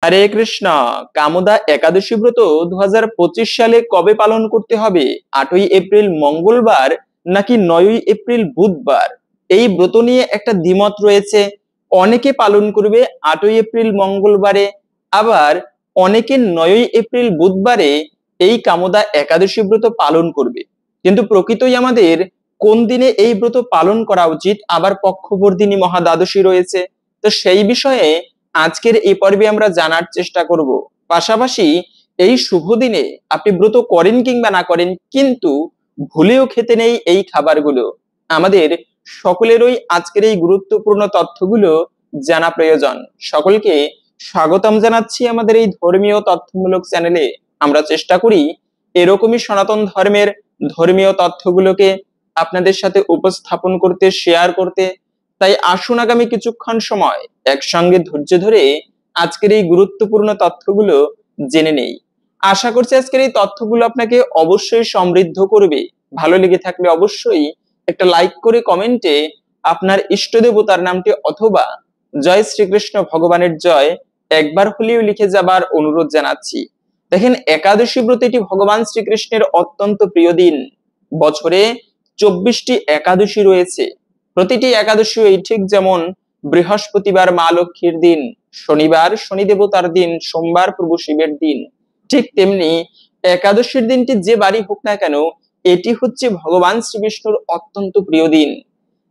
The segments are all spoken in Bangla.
হরে কৃষ্ণ। কামদা একাদশী ব্রত 2025 সালে কবে পালন করতে হবে? 8ই এপ্রিল মঙ্গলবার নাকি 9ই এপ্রিল বুধবার? এই ব্রত নিয়ে একটা দ্বিমত রয়েছে। অনেকে পালন করবে 8ই এপ্রিল মঙ্গলবারে, আবার অনেকে 9ই এপ্রিল বুধবারে এই কামদা একাদশী ব্রত পালন করবে। কিন্তু প্রকৃতই আমাদের কোন দিনে এই ব্রত পালন করা উচিত? আবার পক্ষবর্ধিনী মহাদ্বাদশী রয়েছে। তো সেই বিষয়ে আজকের এই পর্বে আমরা জানার চেষ্টা করব। পাশাপাশি এই শুভ দিনে আপনি ব্রত করেন কিংবা না করেন, কিন্তু ভুলেও খেতে নেই এই খাবারগুলো। আমাদের সকলেরই আজকের এই গুরুত্বপূর্ণ তথ্যগুলো জানা প্রয়োজন। সকলকে স্বাগতম জানাচ্ছি আমাদের এই ধর্মীয় তথ্যমূলক চ্যানেলে। আমরা চেষ্টা করি এরকমই সনাতন ধর্মের ধর্মীয় তথ্যগুলোকে আপনাদের সাথে উপস্থাপন করতে, শেয়ার করতে। তাই আসুন আগামী কিছুক্ষণ সময় একসঙ্গে ধৈর্য ধরে আজকের এই গুরুত্বপূর্ণ তথ্যগুলো জেনে নেই। আশা করছি আজকের এই তথ্যগুলো আপনাকে অবশ্যই সমৃদ্ধ করবে। ভালো লেগে থাকলে অবশ্যই একটা লাইক করে কমেন্টে আপনার ইষ্ট দেবতার নামটি অথবা জয় শ্রীকৃষ্ণ ভগবানের জয় একবার হলেও লিখে যাবার অনুরোধ জানাচ্ছি। দেখেন, একাদশী ব্রত এটি ভগবান শ্রীকৃষ্ণের অত্যন্ত প্রিয় দিন। বছরে 24টি একাদশী রয়েছে। প্রতিটি একাদশী এই ঠিক যেমন বৃহস্পতিবার মা লক্ষ্মীর দিন, শনিবার শনি দেবতার দিন, সোমবার প্রভু শিবের দিন, ঠিক তেমনি একাদশীর দিনটি যে বারই হোক না কেন, এটি হচ্ছে ভগবান শ্রীবিষ্ণুর অত্যন্ত প্রিয় দিন।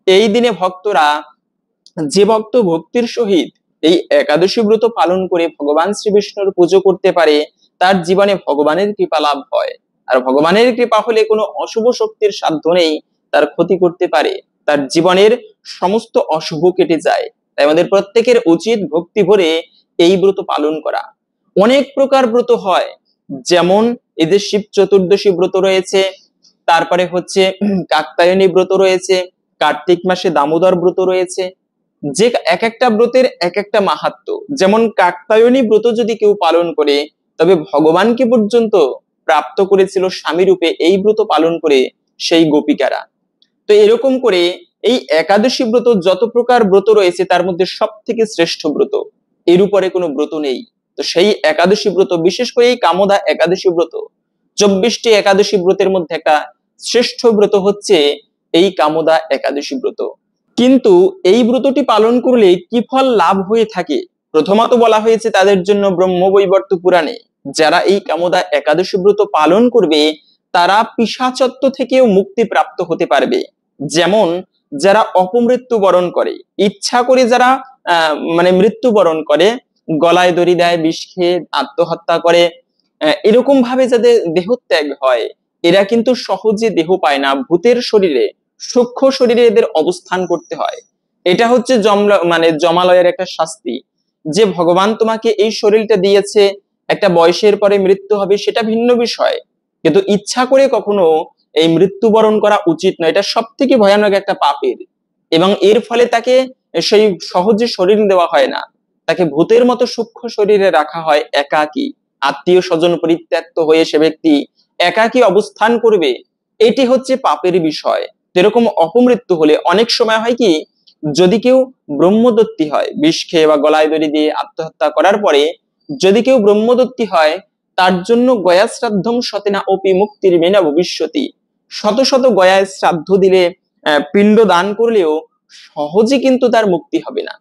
এই দিনে ভক্তরা, যে ভক্ত ভক্তির সহিত এই একাদশী ব্রত পালন করে ভগবান শ্রীবিষ্ণুর পুজো করতে পারে, তার জীবনে ভগবানের কৃপা লাভ হয়। আর ভগবানের কৃপা হলে কোনো অশুভ শক্তির সাধ্য নেই তার ক্ষতি করতে পারে, তার জীবনের সমস্ত অশুভ কেটে যায়। তাই আমাদের প্রত্যেকের উচিত ভক্তি ভরে এই ব্রত পালন করা। অনেক প্রকার ব্রত হয়, যেমন এদের শিব চতুর্দশী ব্রত রয়েছে, তারপরে হচ্ছে কাত্যায়নী ব্রত রয়েছে, কার্তিক মাসে দামোদর ব্রত রয়েছে। যে এক একটা ব্রতের এক একটা মাহাত্ম্য। যেমন কাত্যায়নী ব্রত যদি কেউ পালন করে, তবে ভগবানকে পর্যন্ত প্রাপ্ত করেছিল স্বামী রূপে এই ব্রত পালন করে সেই গোপিকারা। তো এরকম করে এই একাদশী ব্রত, যত প্রকার ব্রত রয়েছে তার মধ্যে সব থেকে শ্রেষ্ঠ ব্রত, এর উপরে কোনো ব্রত নেই। তো সেই একাদশী ব্রত, বিশেষ করে এই কামদা একাদশী ব্রত, 24টি একাদশী ব্রতের মধ্যে একটা শ্রেষ্ঠ ব্রত হচ্ছে এই কামদা একাদশী ব্রত। কিন্তু এই ব্রতটি পালন করলে কি ফল লাভ হয়ে থাকে? প্রথমত বলা হয়েছে তাদের জন্য ব্রহ্মবৈবর্ত পুরাণে, যারা এই কামদা একাদশী ব্রত পালন করবে তারা পিশাচত্ব থেকেও মুক্তি প্রাপ্ত হতে পারবে। যেমন যারা অপমৃত্যু বরণ করে, ইচ্ছা করে যারা মৃত্যুবরণ করে, গলায় দড়ি দেয়, বিষ খেয়ে আত্মহত্যা করে, এরকম ভাবে যাদের দেহত্যাগ হয়, এরা কিন্তু সহজে দেহ পায় না। ভূতের শরীরে, সূক্ষ্ম শরীরে এদের অবস্থান করতে হয়। এটা হচ্ছে জমালয়ের একটা শাস্তি, যে ভগবান তোমাকে এই শরীরটা দিয়েছে, একটা বয়সের পরে মৃত্যু হবে সেটা ভিন্ন বিষয়, কিন্তু ইচ্ছা করে কখনো এই মৃত্যুবরণ করা উচিত নয়। এটা সব থেকে ভয়ানক একটা পাপের। এবং এর ফলে তাকে সেই সহজে শরীর দেওয়া হয় না, তাকে ভূতের মতো সূক্ষ্ম শরীরে রাখা হয়। একাকী, আত্মীয় স্বজন পরিত্যক্ত হয়ে সে ব্যক্তি একাকী অবস্থান করবে। এটি হচ্ছে পাপের বিষয়। এরকম অপমৃত্যু হলে অনেক সময় হয় কি, যদি কেউ ব্রহ্মদত্তি হয়, বিষ খেয়ে বা গলায় দড়ি দিয়ে আত্মহত্যা করার পরে যদি কেউ ব্রহ্মদত্তি হয়, তার জন্য গয়া শ্রাদ্ধম সতেনা অপি মুক্তির মেনা ভবিষ্যতি, শত শত গয়ায় শ্রাদ্ধ দিলে, পিণ্ড দান করলেও সহজে কিন্তু তার মুক্তি হবে না।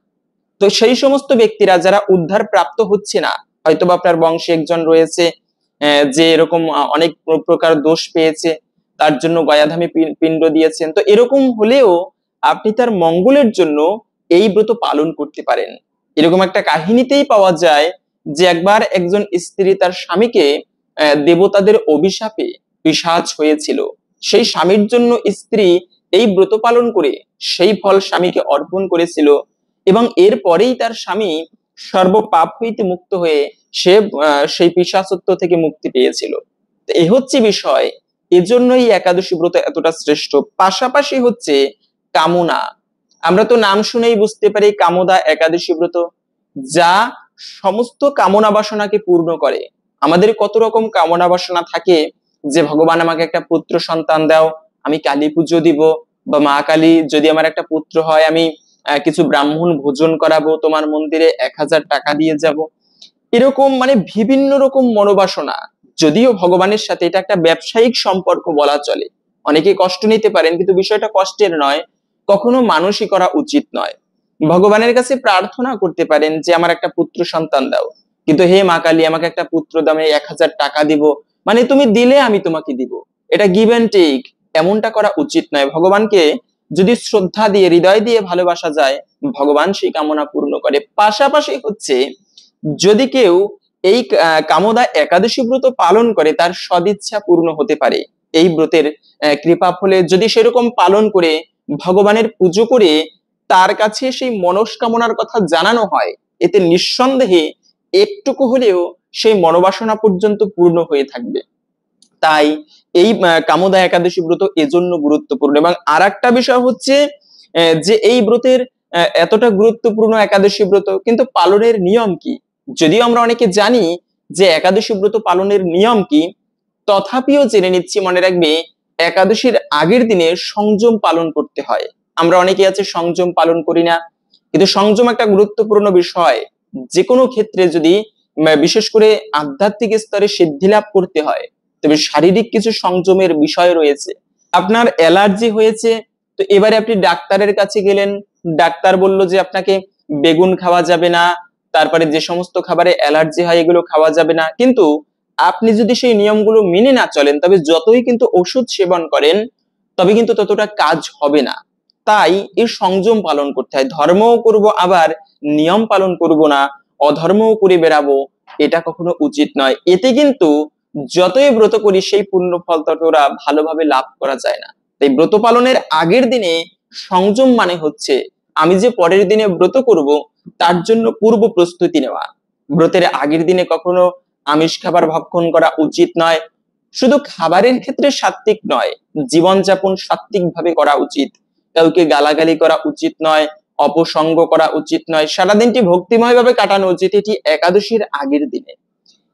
তো সেই সমস্ত ব্যক্তিরা যারা উদ্ধার প্রাপ্ত হচ্ছে না, হয়তোবা আপনার বংশে একজন রয়েছে যে এরকম অনেক প্রকার দোষ পেয়েছে, তার জন্য গয়াধামে পিণ্ড দিয়েছেন, তো এরকম হলেও আপনি তার মঙ্গলের জন্য এই ব্রত পালন করতে পারেন। এরকম একটা কাহিনীতেই পাওয়া যায় যে একবার একজন স্ত্রী তার স্বামীকে দেবতাদের অভিশাপে পিশাচ হয়েছিল। সেই স্বামীর জন্য স্ত্রী এই ব্রত পালন করে সেই ফল স্বামীকে অর্পণ করেছিল, এবং এরপরেই তার স্বামী সর্বপাপ হইতে মুক্ত হয়ে সে সেই পিশাচত্ব থেকে মুক্তি পেয়েছিল। এই হচ্ছে বিষয়। এজন্যই একাদশী ব্রত এতটা শ্রেষ্ঠ। পাশাপাশি হচ্ছে কামনা। আমরা তো নাম শুনেই বুঝতে পারি কামদা একাদশী ব্রত, যা সমস্ত কামনা বাসনাকে পূর্ণ করে। আমাদের কত রকম কামনা বাসনা থাকে, যে ভগবান আমাকে একটা পুত্র সন্তান দাও, আমি কালী পুজো দিব, বা মা কালী যদি আমার একটা পুত্র হয় আমি কিছু ব্রাহ্মণ ভোজন করাবো, তোমার মন্দিরে 1000 টাকা দিয়ে যাব। এরকম বিভিন্ন রকম মনোবাসনা, যদিও ভগবানের সাথে এটা একটা ব্যবসায়িক সম্পর্ক বলা চলে। অনেকে কষ্ট নিতে পারেন, কিন্তু বিষয়টা কষ্টের নয়, কখনো মানুষই করা উচিত নয়। ভগবানের কাছে প্রার্থনা করতে পারেন যে আমার একটা পুত্র সন্তান দাও, কিন্তু হে মা কালী আমাকে একটা পুত্র দামে 1000 টাকা দিব, তুমি দিলে আমি তোমাকে দিব, এটা গিভ অ্যান্ড টেক, এমনটা করা উচিত নয়। ভগবানকে যদি শ্রদ্ধা দিয়ে হৃদয় দিয়ে ভালোবাসা যায়, ভগবান সেই কামনা পূর্ণ করে। পাশাপাশি হচ্ছে যদি কেউ এই কামদা একাদশী ব্রত পালন করে, তার সদিচ্ছা পূর্ণ হতে পারে এই ব্রতের কৃপা ফলে। যদি সেরকম পালন করে ভগবানের পুজো করে তার কাছে সেই মনস্কামনার কথা জানানো হয়, এতে নিঃসন্দেহে একটুকু হলেও সেই মনোবাসনা পর্যন্ত পূর্ণ হয়ে থাকবে। তাই এই কামদা একাদশী ব্রত এজন্য গুরুত্বপূর্ণ। এবং আর একটা বিষয় হচ্ছে যে এই ব্রতের এতটা গুরুত্বপূর্ণ একাদশী ব্রত, কিন্তু পালনের নিয়ম কি? যদিও আমরা অনেকে জানি যে একাদশী ব্রত পালনের নিয়ম কি, তথাপিও জেনে নিচ্ছি। মনে রাখবে, একাদশীর আগের দিনে সংযম পালন করতে হয়। আমরা অনেকে আছে সংযম পালন করি না, কিন্তু সংযম একটা গুরুত্বপূর্ণ বিষয়। যে কোনো ক্ষেত্রে যদি বিশেষ করে আধ্যাত্মিক স্তরে সিদ্ধি লাভ করতে হয়, তবে শারীরিক কিছু সংযমের বিষয় রয়েছে। আপনার অ্যালার্জি হয়েছে, তো এবারে আপনি ডাক্তারের কাছে গেলেন, ডাক্তার বলল যে আপনাকে বেগুন খাওয়া যাবে না, তারপরে যে সমস্ত খাবারে অ্যালার্জি হয় এগুলো খাওয়া যাবে না, কিন্তু আপনি যদি সেই নিয়মগুলো মেনে না চলেন, তবে যতই কিন্তু ওষুধ সেবন করেন, তবে কিন্তু ততটা কাজ হবে না। তাই এই সংযম পালন করতে হয়। ধর্মও করব আবার নিয়ম পালন করব না, অধর্মও করে বেড়াবো, এটা কখনো উচিত নয়। এতে কিন্তু যতই ব্রত করি সেই পুণ্য ফল ততটা ভালোভাবে লাভ করা যায় না। তাই ব্রত পালনের আগের দিনে সংযম হচ্ছে আমি যে পরের দিনে ব্রত করব তার জন্য পূর্ব প্রস্তুতি নেওয়া। ব্রতের আগের দিনে কখনো আমিষ খাবার ভক্ষণ করা উচিত নয়। শুধু খাবারের ক্ষেত্রে সাত্ত্বিক নয়, জীবনযাপন সাত্ত্বিক ভাবে করা উচিত। কাউকে গালাগালি করা উচিত নয়, অপসঙ্গ করা উচিত নয়, সারাদিনটি ভক্তিময় ভাবে কাটানো উচিত, এটি একাদশীর আগের দিনে।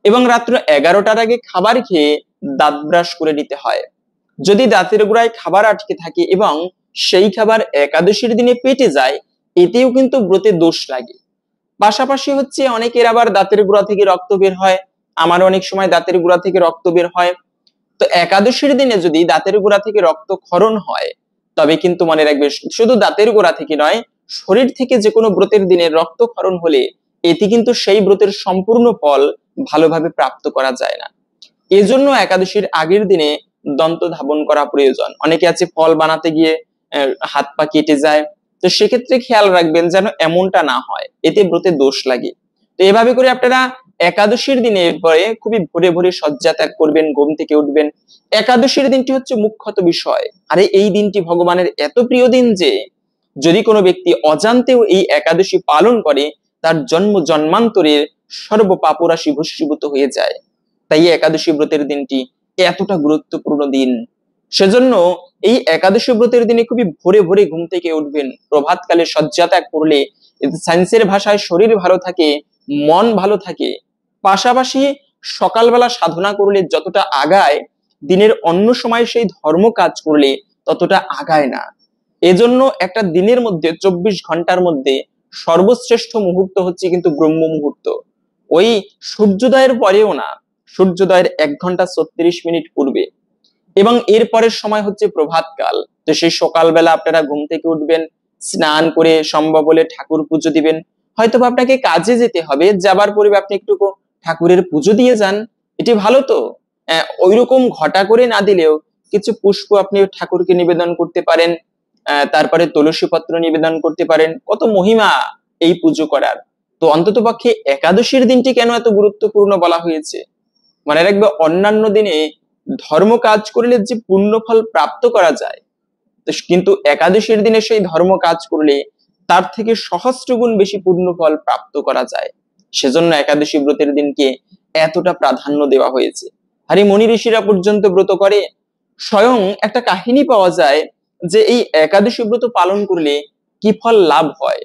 এবং রাত্র 11টার আগে খাবার খেয়ে দাঁত ব্রাশ করে নিতে হয়। যদি দাঁতের গোড়ায় খাবার আটকে থাকে এবং সেই খাবার একাদশীর দিনে পেটে যায়, এতেও কিন্তু ব্রতে দোষ লাগে। পাশাপাশি হচ্ছে অনেকের আবার দাঁতের গোড়া থেকে রক্ত বের হয়, আমার অনেক সময় দাঁতের গোড়া থেকে রক্ত বের হয়। তো একাদশীর দিনে যদি দাঁতের গোড়া থেকে রক্তক্ষরণ হয়, তবে কিন্তু মনে রাখবে শুধু দাঁতের গোড়া থেকে নয়, শরীর থেকে যে কোনো ব্রতের দিনে রক্তক্ষরণ হলে এটি কিন্তু সেই ব্রতের সম্পূর্ণ ফল ভালোভাবে প্রাপ্ত করা যায় না। এজন্য একাদশীর আগের দিনে দন্ত ধাবন করা প্রয়োজন। অনেকে আছে ফল বানাতে গিয়ে হাত পা কেটে যায়, তো সেক্ষেত্রে খেয়াল রাখবেন যেন এমনটা না হয়, এতে ব্রতে দোষ লাগে। তো এভাবে করে আপনারা একাদশীর দিনে পরে খুবই ভোরে ভোরে শয্যা ত্যাগ করবেন, ঘুম থেকে উঠবেন। একাদশীর দিনটি হচ্ছে মুখ্যত বিষয়। আরে এই দিনটি ভগবানের এত প্রিয় দিন যে যদি কোনো ব্যক্তি অজান্তেও এই একাদশী পালন করে, তার জন্ম জন্মান্তরের সর্ব পাপরাশি ভস্মীভূত হয়ে যায়। তাই একাদশী ব্রতের দিনটি এতটা গুরুত্বপূর্ণ দিন। সেজন্য এই একাদশী ব্রতের দিনে খুবই ভোরে ভোরে ঘুম থেকে উঠবেন। প্রভাতকালে শয্যা ত্যাগ করলে সায়েন্সের ভাষায় শরীর ভালো থাকে, মন ভালো থাকে। পাশাপাশি সকালবেলা সাধনা করলে যতটা আগায়, দিনের অন্য সময় সেই ধর্ম কাজ করলে ততটা আগায় না। এজন্য একটা দিনের মধ্যে 24 ঘন্টার মধ্যে সর্বশ্রেষ্ঠ মুহূর্ত হচ্ছে কিন্তু ব্রহ্ম মুহূর্ত। ওই সূর্যোদয়ের পরেও না, সূর্যোদয়ের 1 ঘন্টা 36 মিনিট পূর্বে, এবং এর পরের সময় হচ্ছে প্রভাতকাল। তো সেই সকালবেলা আপনারা ঘুম থেকে উঠবেন, স্নান করে সম্ভব হলে ঠাকুর পুজো দিবেন। হয়তো আপনাকে কাজে যেতে হবে, যাবার পূর্বে আপনি একটু ঠাকুরের পুজো দিয়ে যান, এটি ভালো। তো ওইরকম ঘটা করে না দিলেও কিছু পুষ্প আপনি ঠাকুরকে নিবেদন করতে পারেন, তারপরে তুলসী পত্র নিবেদন করতে পারেন। কত মহিমা এই পুজো করার। তো অন্তত পক্ষে একাদশীর দিনটি কেন এত গুরুত্বপূর্ণ বলা হয়েছে? মনে রাখবে, অন্যান্য দিনে ধর্ম কাজ করলে যে পুণ্য ফল প্রাপ্ত করা যায়, কিন্তু একাদশীর দিনে সেই ধর্ম কাজ করলে তার থেকে সহস্র গুণ বেশি পুণ্য ফল প্রাপ্ত করা যায়। সেজন্য একাদশী ব্রতের দিনকে এতটা প্রাধান্য দেওয়া হয়েছে। আর এই মুনি ঋষিরা পর্যন্ত ব্রত করে। স্বয়ং একটা কাহিনী পাওয়া যায় যে এই একাদশী ব্রত পালন করলে কি ফল লাভ হয়।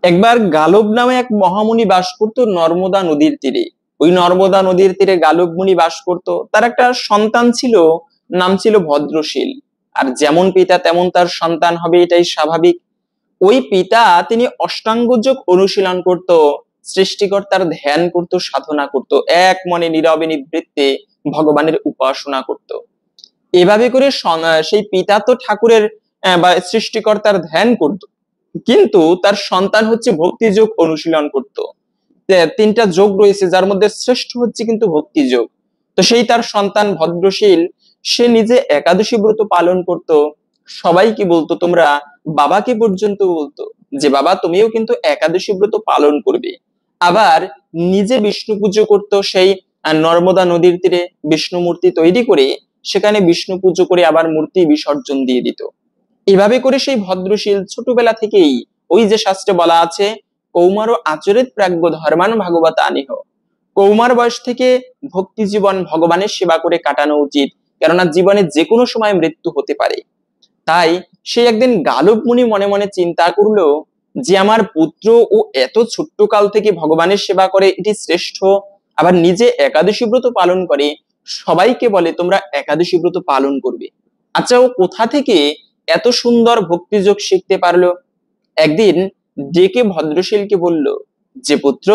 একবার গালব নামে এক মহামুনি বাস করত নর্মদা নদীর তীরে। ওই নর্মদা নদীর তীরে গালব মুনি বাস করত। তার একটা সন্তান ছিল, নাম ছিল ভদ্রশীল। আর যেমন পিতা তেমন তার সন্তান হবে, এটাই স্বাভাবিক। ওই পিতা তিনি অষ্টাঙ্গ যোগ অনুশীলন করত, সৃষ্টিকর্তার ধ্যান করত, সাধনা করত, এক মনে নীরবে নিবৃত্তে ভগবানের উপাসনা করত। এভাবে করে সেই পিতা তো ঠাকুরের বা সৃষ্টিকর্তার ধ্যান করত, কিন্তু তার সন্তান হচ্ছে ভক্তি যোগ অনুশীলন করত। তিনটা যোগ রয়েছে, যার মধ্যে শ্রেষ্ঠ হচ্ছে কিন্তু ভক্তি যোগ। তো সেই তার সন্তান ভদ্রশীল, সে নিজে একাদশী ব্রত পালন করত। সবাইকে বলতো, তোমরা বাবাকে পর্যন্ত বলতো যে বাবা তুমিও কিন্তু একাদশী ব্রত পালন করবে। আবার নিজে বিষ্ণু পুজো করত, সেই নর্মদা নদীর তীরে বিষ্ণু মূর্তি তৈরি করে সেখানে বিষ্ণু পুজো করে আবার মূর্তি বিসর্জন দিয়ে দিত। এভাবে করে সেই ভদ্রশীল ছোটবেলা থেকেই, ওই যে শাস্ত্রে বলা আছে, কৌমার আচরিত প্রাজ্ঞ ধর্মান ভাগবত আনিহ, কৌমার বয়স থেকে ভক্তি জীবন ভগবানের সেবা করে কাটানো উচিত, কেননা জীবনে যে কোনো সময় মৃত্যু হতে পারে। তাই সে একদিন গালব মুনি মনে মনে চিন্তা করলো যে আমার পুত্র ও এত ছোট্ট কাল থেকে ভগবানের সেবা করে, এটি শ্রেষ্ঠ, আবার নিজে একাদশী ব্রত পালন করে, সবাইকে বলে তোমরা একাদশী ব্রত পালন করবে। আচ্ছা, ও কোথা থেকে এত সুন্দর ভক্তিযোগ শিখতে পারলো? একদিন ডেকে ভদ্রশীলকে বলল যে পুত্র,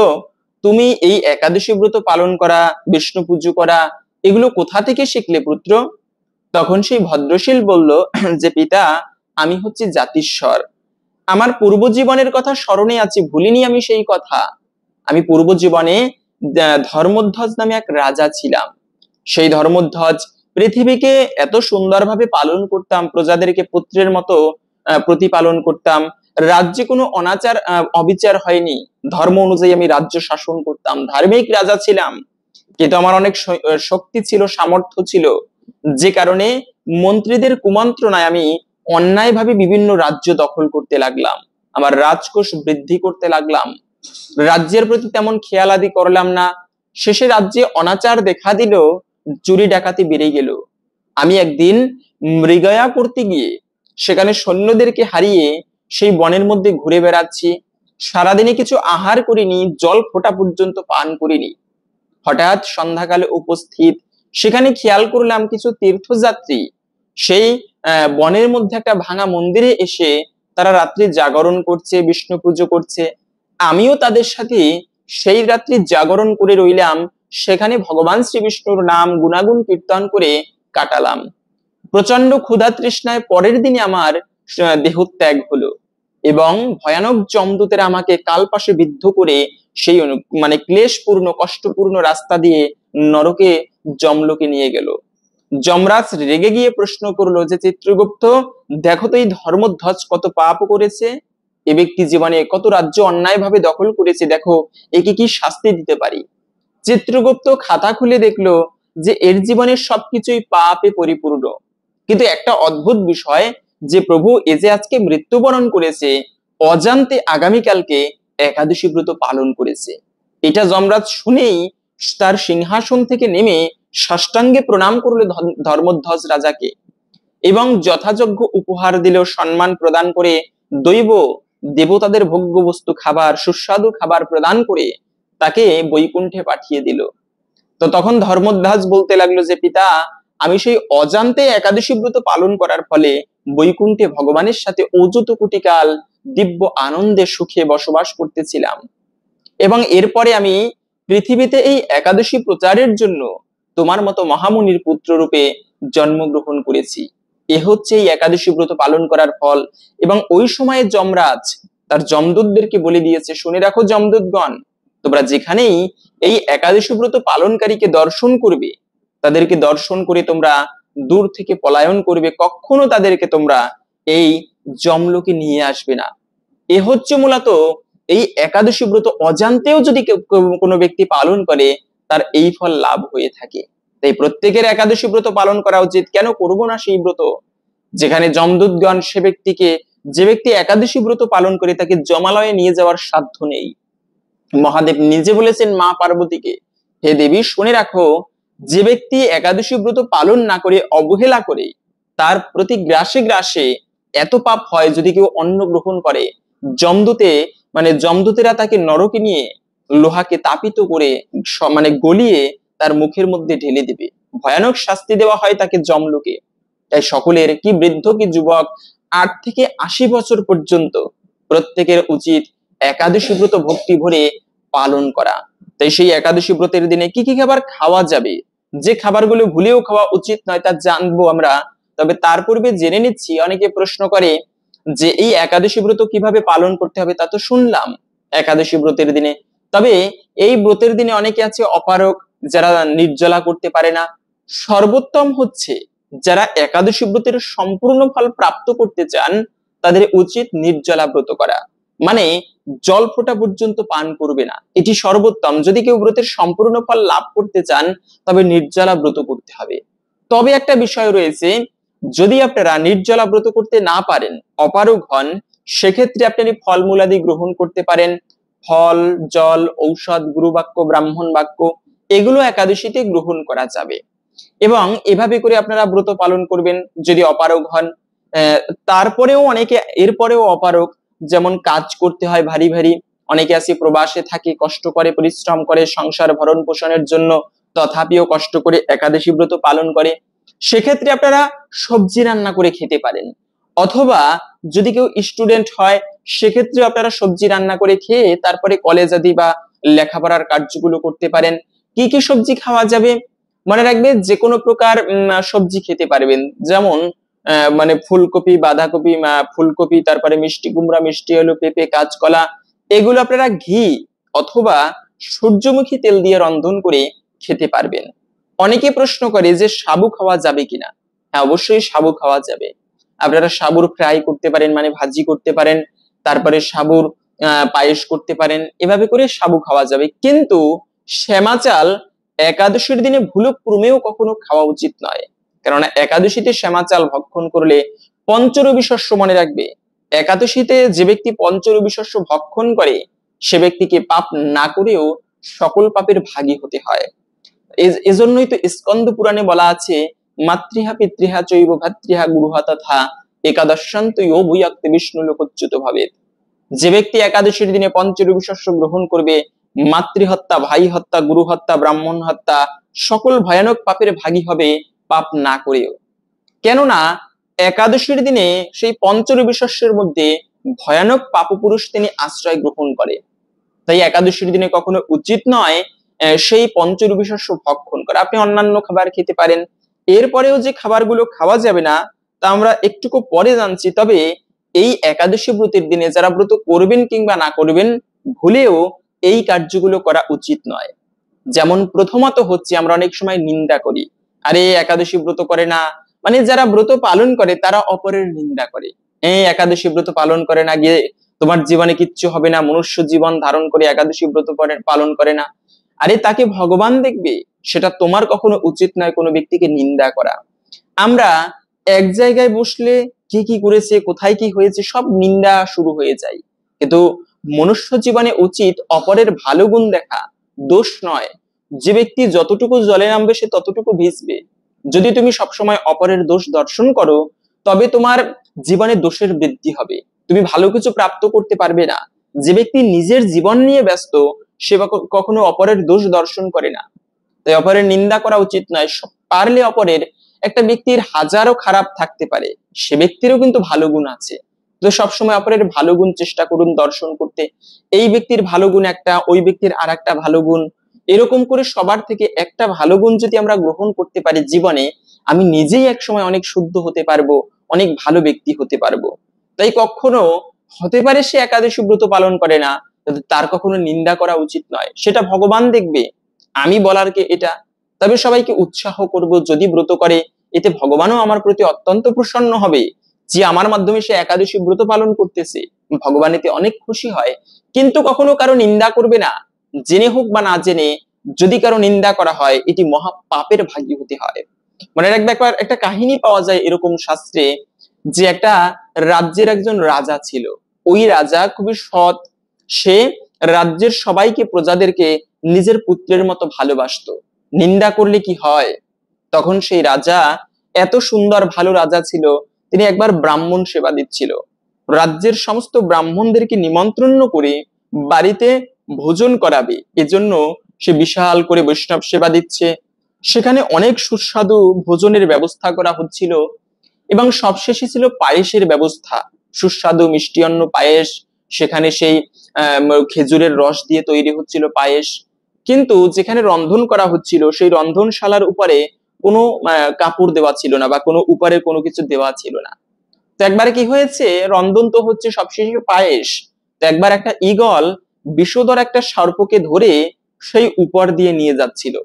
তুমি এই একাদশী ব্রত পালন করা, বিষ্ণু পুজো করা, এগুলো কোথা থেকে শিখলে পুত্র? তখন সেই ভদ্রশীল বলল যে পিতা, আমি হচ্ছে জাতিস্বর, আমার পূর্ব জীবনের কথা স্মরণে আছে, ভুলিনি আমি সেই কথা। আমি পূর্ব জীবনে ধর্মধ্বজ নামে এক রাজা ছিলাম। সেই ধর্মধ্বজ পৃথিবীকে এত সুন্দরভাবে পালন করতাম, প্রজাদেরকে পুত্রের মতো প্রতিপালন করতাম, রাজ্যে কোনো অনাচার অবিচার হয়নি, ধর্ম অনুযায়ী আমি রাজ্য শাসন করতাম, ধার্মিক রাজা ছিলাম। কিন্তু আমার অনেক শক্তি ছিল, সামর্থ্য ছিল, যে কারণে মন্ত্রীদের কুমন্ত্রণায় আমি অন্যায়ভাবে বিভিন্ন রাজ্য দখল করতে লাগলাম, আমার রাজকোষ বৃদ্ধি করতে লাগলাম, রাজ্যের প্রতি তেমন খেয়াল আদি করলাম না। শেষে রাজ্যে অনাচার দেখা দিল, চুরি ডাকাতি বেড়ে গেল। আমি একদিন মৃগয়া করতে গিয়ে সেখানে সৈন্যদেরকে হারিয়ে সেই বনের মধ্যে ঘুরে বেড়াচ্ছি, সারাদিনে কিছু আহার করিনি, জল ফোঁটা পর্যন্ত পান করিনি। হঠাৎ সন্ধ্যাকালে উপস্থিত, সেখানে খেয়াল করলাম কিছু তীর্থযাত্রী সেই বনের মধ্যে একটা ভাঙা মন্দিরে এসে তারা রাত্রি জাগরণ করছে, বিষ্ণু পুজো করছে। আমিও তাদের সাথে সেই রাত্রি জাগরণ করে রইলাম, সেখানে ভগবান শ্রী বিষ্ণুর নাম গুণাগুণ কীর্তন করে কাটালাম। প্রচন্ড ক্ষুধা তৃষ্ণায় পরের দিনে আমার দেহত্যাগ হলো এবং ভয়ানক যমদূতেরা আমাকে কালপাশে বিদ্ধ করে সেই ক্লেশপূর্ণ কষ্টপূর্ণ রাস্তা দিয়ে নরকে যমলোকে নিয়ে গেল। যমরাজ রেগে গিয়ে প্রশ্ন করলো যে চিত্রগুপ্ত, দেখো তো এই ধর্মধ্বজ কত পাপ করেছে, এ ব্যক্তি জীবনে কত রাজ্য অন্যায়ভাবে দখল করেছে, দেখো একে কি শাস্তি দিতে পারি। চিত্রগুপ্ত খাতা খুলে দেখলো যে এর জীবনের সবকিছুই পাপে পরিপূর্ণ, কিন্তু একটা অদ্ভুত বিষয় যে প্রভু এ যে আজকে মৃত্যুবরণ করেছে, অজান্তে আগামীকালকে একাদশী ব্রত পালন করেছে। এটা যমরাজ শুনেই তার সিংহাসন থেকে নেমে সাষ্টাঙ্গে প্রণাম করলো ধর্মধ্বজ রাজাকে এবং যথাযোগ্য উপহার দিল, সম্মান প্রদান করে দৈব দেবতাদের ভোগ্য বস্তু খাবার, সুস্বাদু খাবার প্রদান করে তাকে বৈকুণ্ঠে পাঠিয়ে দিল। তো তখন ধর্মধ্বজ বলতে লাগলো যে পিতা, আমি সেই অজান্তে একাদশী ব্রত পালন করার ফলে বৈকুণ্ঠে ভগবানের সাথে অযুত কোটি কাল দিব্য আনন্দে সুখে বসবাস করতেছিলাম, এবং এরপরে আমি পৃথিবীতে এই একাদশী প্রচারের জন্য তোমার মতো মহামুনির পুত্র রূপে জন্মগ্রহণ করেছি। এ হচ্ছে এই একাদশী ব্রত পালন করার ফল। এবং ওই সময়ে যমরাজ তার যমদূতদেরকে বলে দিয়েছে, শুনে রাখো যমদূতগণ, তোমরা যেখানেই এই একাদশী ব্রত পালনকারীকে দর্শন করবে, তাদেরকে দর্শন করে তোমরা দূর থেকে পলায়ন করবে, কখনো তাদেরকে তোমরা এই যমলোকে নিয়ে আসবে না। এ হচ্ছে মূলত এই একাদশী ব্রত অজান্তেও যদি কোনো ব্যক্তি পালন করে, তার এই ফল লাভ হয়ে থাকে। তাই প্রত্যেকের একাদশী ব্রত পালন করা উচিত। কেন করব না সেই ব্রত? যেখানে যমদূতগণ সে ব্যক্তিকে, যে ব্যক্তি একাদশী ব্রত পালন করে, তাকে যমালয়ে নিয়ে যাওয়ার সাধ্য নেই। মহাদেব নিজে বলেছেন মা পার্বতীকে, হে দেবী শুনে রাখো, যে ব্যক্তি একাদশী ব্রত পালন না করে, অবহেলা করে, তার প্রতি গ্রাসে গ্রাসে এত পাপ হয়, যদি কেউ অন্ন গ্রহণ করে, যমদূতেরা তাকে নরকে নিয়ে লোহাকে তাপিত করে গলিয়ে তার মুখের মধ্যে ঢেলে দিবে, ভয়ানক শাস্তি দেওয়া হয় তাকে যমলোকে। তাই সকলের, কি বৃদ্ধ কি যুবক, 8 থেকে 80 বছর পর্যন্ত প্রত্যেকের উচিত একাদশী ব্রত ভক্তি ভরে পালন করা। তাই সেই একাদশী ব্রতের দিনে কি কি খাবার খাওয়া যাবে, যে খাবারগুলো ভুলেও খাওয়া উচিত নয় তা জানবো আমরা। তবে তার পূর্বে জেনে নিচ্ছি, অনেকে প্রশ্ন করে যে এই একাদশী ব্রত কিভাবে পালন করতে হবে, তা তো শুনলাম একাদশী ব্রতের দিনে। তবে এই ব্রতের দিনে অনেকে আছে অপারগ, যারা নির্জলা করতে পারে না। সর্বোত্তম হচ্ছে যারা একাদশী ব্রতের সম্পূর্ণ ফল প্রাপ্ত করতে চান তাদের উচিত নির্জলা ব্রত করা, মানে জল ফোঁটা পর্যন্ত পান করবে না, এটি সর্বোত্তম। যদি কেউ ব্রতের সম্পূর্ণ ফল লাভ করতে চান তবে নির্জলা ব্রত করতে হবে। তবে একটা বিষয় রয়েছে, যদি আপনারা নির্জলা ব্রত করতে না পারেন, অপারগ হন, সেক্ষেত্রে আপনি ফলমূলাদি গ্রহণ করতে পারেন। ফল, জল, ঔষধ, গুরু বাক্য, ব্রাহ্মণ বাক্য এগুলো একাদশীতে গ্রহণ করা যাবে এবং এভাবে করে আপনারা ব্রত পালন করবেন যদি অপারগ হন। তারপরেও অনেকে এরপরেও অপারগ, যেমন কাজ করতে হয় ভারী ভারী, অনেকে আছে প্রবাসে থাকে, কষ্ট করে, পরিশ্রম করে সংসার ভরণ পোষণের জন্য, তথাপিও কষ্ট করে একাদশী ব্রত পালন করে। সেক্ষেত্রে আপনারা সবজি রান্না করে খেতে পারেন, অথবা যদি কেউ স্টুডেন্ট হয় সেক্ষেত্রে আপনারা সবজি রান্না করে খেয়ে তারপরে কলেজ আদি বা লেখাপড়ার কার্যগুলো করতে পারেন। কি কি সবজি খাওয়া যাবে? মনে রাখবে যে কোনো প্রকার সবজি খেতে পারবেন, যেমন মানে ফুলকপি, বাঁধাকপি, ফুলকপি, তারপরে মিষ্টি কুমড়া, মিষ্টি আলু, পেঁপে, কাঁচকলা, এগুলো আপনারা ঘি অথবা সূর্যমুখী তেল দিয়ে রন্ধন করে খেতে পারবেন। অনেকে প্রশ্ন করে যে সাবু খাওয়া যাবে কিনা। হ্যাঁ, অবশ্যই সাবু খাওয়া যাবে। আপনারা সাবুর ফ্রাই করতে পারেন, মানে ভাজি করতে পারেন, তারপরে সাবুর পায়েস করতে পারেন, এভাবে করে সাবু খাওয়া যাবে। কিন্তু শ্যামা চাল একাদশীর দিনে ভুলক্রমেও কখনো খাওয়া উচিত নয়, কেননা একাদশীতে শ্যামা চাল ভক্ষণ করলে পঞ্চরবি শস্য, মনে রাখবে একাদশীতে যে ব্যক্তি পঞ্চরবি শস্য ভক্ষণ করে সে ব্যক্তিকে পাপ না করেও সকল পাপের ভাগী হতে হয়। এজন্যই তো স্কন্দ পুরাণে বলা আছে, মাতৃহা পিতৃহা চৈব ভাতৃহা গুরুহা তথা একাদশান্ত ভূয়াক্তে বিষ্ণু লোকচ্যুত ভাবে। যে ব্যক্তি একাদশীর দিনে পঞ্চরবি শস্য গ্রহণ করবে, মাতৃহত্যা, ভাই হত্যা, গুরু হত্যা, ব্রাহ্মণ হত্যা, সকল ভয়ানক পাপের ভাগী হবে পাপ না করেও। কেননা একাদশীর দিনে সেই পঞ্চরবি শস্যের মধ্যে ভয়ানক পাপপুরুষ তিনি আশ্রয় গ্রহণ করে। তাই একাদশীর দিনে কখনো উচিত নয় সেই পঞ্চরবি শস্য ভক্ষণ করা। আপনি অন্যান্য খাবার খেতে পারেন। এরপরেও যে খাবারগুলো খাওয়া যাবে না তা আমরা একটুকু পরে জানছি। তবে এই একাদশী ব্রতের দিনে যারা ব্রত করবেন কিংবা না করবেন, ভুলেও এই কার্যগুলো করা উচিত নয়। যেমন প্রথমত হচ্ছে আমরা অনেক সময় নিন্দা করি, আরে একাদশী ব্রত করে না, মানে যারা ব্রত পালন করে তারা অপরের নিন্দা করে। এই একাদশী ব্রত পালন করে না, গিয়ে তোমার জীবনে কিচ্ছু হবে না, মনুষ্য জীবন ধারণ করে একাদশী ব্রত পালন করে না, আরে তাকে ভগবান দেখবে। সেটা তোমার কখনো উচিত নয় কোনো ব্যক্তিকে নিন্দা করা। আমরা এক জায়গায় বসলে কি কি করেছে, কোথায় কি হয়েছে, সব নিন্দা শুরু হয়ে যায়। কিন্তু মনুষ্য জীবনে উচিত অপরের ভালো গুণ দেখা, দোষ নয়। যে ব্যক্তি যতটুকু জলে নামবে সে ততটুকু ভিজবে। যদি তুমি সবসময় অপরের দোষ দর্শন করো তবে তোমার জীবনে দোষের বৃদ্ধি হবে, তুমি ভালো কিছু প্রাপ্ত করতে পারবে না। যে ব্যক্তি নিজের জীবন নিয়ে ব্যস্ত সে কখনো অপরের দোষ দর্শন করে না। তাই অপরের নিন্দা করা উচিত নয়। পারলে অপরের, একটা ব্যক্তির হাজারো খারাপ থাকতে পারে, সে ব্যক্তিরও কিন্তু ভালো গুণ আছে, তো সবসময় অপরের ভালো গুণ চেষ্টা করুন দর্শন করতে। এই ব্যক্তির ভালো গুণ একটা, ওই ব্যক্তির আর একটা ভালো গুণ, এরকম করে সবার থেকে একটা ভালো গুণ যদি আমরা গ্রহণ করতে পারি জীবনে, আমি নিজেই একসময় অনেক শুদ্ধ হতে পারবো, অনেক ভালো ব্যক্তি হতে পারবো। তাই কখনো হতে পারে সে একাদশী ব্রত পালন করে না, তার কখনো নিন্দা করা উচিত নয়, সেটা ভগবান দেখবে, আমি বলার কে এটা। তবে সবাইকে উৎসাহ করব, যদি ব্রত করে এতে ভগবানও আমার প্রতি অত্যন্ত প্রসন্ন হবে যে আমার মাধ্যমে সে একাদশী ব্রত পালন করতেছে, ভগবান এতে অনেক খুশি হয়। কিন্তু কখনো কারো নিন্দা করবে না, জেনে হোক বা না জেনে। যদি কারো নিন্দা করা হয় এটি মহা পাপের ভাগী হতে হয়। মনে রাখবে, একবার একটা কাহিনী পাওয়া যায় এরকম শাস্ত্রে, যে একটা রাজ্যের একজন রাজা ছিল। ওই রাজা খুবই সৎ, সে রাজ্যের সবাইকে, প্রজাদেরকে নিজের পুত্রের মতো ভালোবাসতো। নিন্দা করলে কি হয়, তখন সেই রাজা, এত সুন্দর ভালো রাজা ছিল, তিনি একবার ব্রাহ্মণ সেবা দিচ্ছিল। রাজ্যের সমস্ত ব্রাহ্মণদেরকে নিমন্ত্রণ করে বাড়িতে ভোজন করাবে, এজন্য সে বিশাল করে বৈষ্ণব সেবা দিচ্ছে। সেখানে অনেক সুস্বাদু ভোজনের ব্যবস্থা করা হচ্ছিল এবং সবশেষে ছিল পায়েসের ব্যবস্থা। সুস্বাদু মিষ্টি অন্ন পায়েস, সেখানে সেই খেজুরের রস দিয়ে তৈরি হচ্ছিল পায়েস। কিন্তু যেখানে রন্ধন করা হচ্ছিল সেই রন্ধনশালার উপরে কোনো কাপড় দেওয়া ছিল না, বা কোনো উপরে কোনো কিছু দেওয়া ছিল না। তো একবার কি হয়েছে, রন্ধন তো হচ্ছে, সবশেষে পায়েস। তো একবার একটা ঈগল বিষধর একটা সর্পকে ধরে সেই উপর দিয়ে নিয়ে যাচ্ছিল।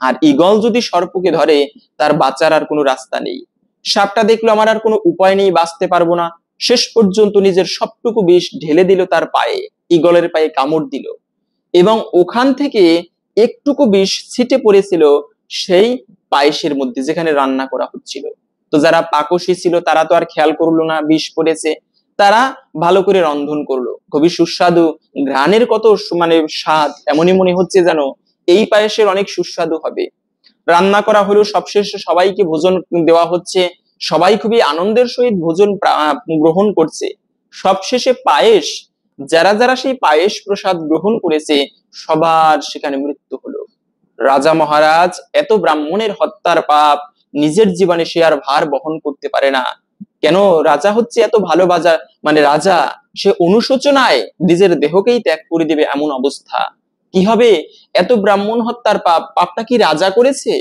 আর ঈগল যদি সর্পকে ধরে, তার বাঁচার আর কোনো রাস্তা নেই। সাপটা দেখলো আমার আর কোনো উপায় নেই, বাঁচতে পারবো না, শেষ পর্যন্ত নিজের সবটুকু বিষ ঢেলে দিল তার পায়ে, ঈগলের পায়ে কামড় দিল, এবং ওখান থেকে একটুকু বিষ ছিটে পড়েছিল সেই পায়েসের মধ্যে যেখানে রান্না করা হচ্ছিল। তো যারা পাকশী ছিল তারা তো আর খেয়াল করলো না বিষ পড়েছে, তারা ভালো করে রন্ধন করলো, খুবই সুস্বাদু, ঘ্রাণের কত মানে স্বাদ, এমনই মনে হচ্ছে যেন এই পায়েসের অনেক সুস্বাদু হবে। রান্না করা হলো, সবশেষে সবাইকে ভোজন দেওয়া হচ্ছে, সবাই খুবই আনন্দের সহিত ভোজন গ্রহণ করছে। সবশেষে পায়েস, যারা যারা সেই পায়েস প্রসাদ গ্রহণ করেছে সবার সেখানে মৃত্যু হলো। রাজা মহারাজ এত ব্রাহ্মণের হত্যার পাপ নিজের জীবনে সে আর ভার বহন করতে পারে না। কেন, রাজা হচ্ছে এত ভালো মানে রাজা, সে অনুশোচনায় নিজের দেহকেই ত্যাগ করে দেবে এমন অবস্থা। কি হবে, এত ব্রাহ্মণ হত্যার পাপ, পাপটা কি রাজা করেছে?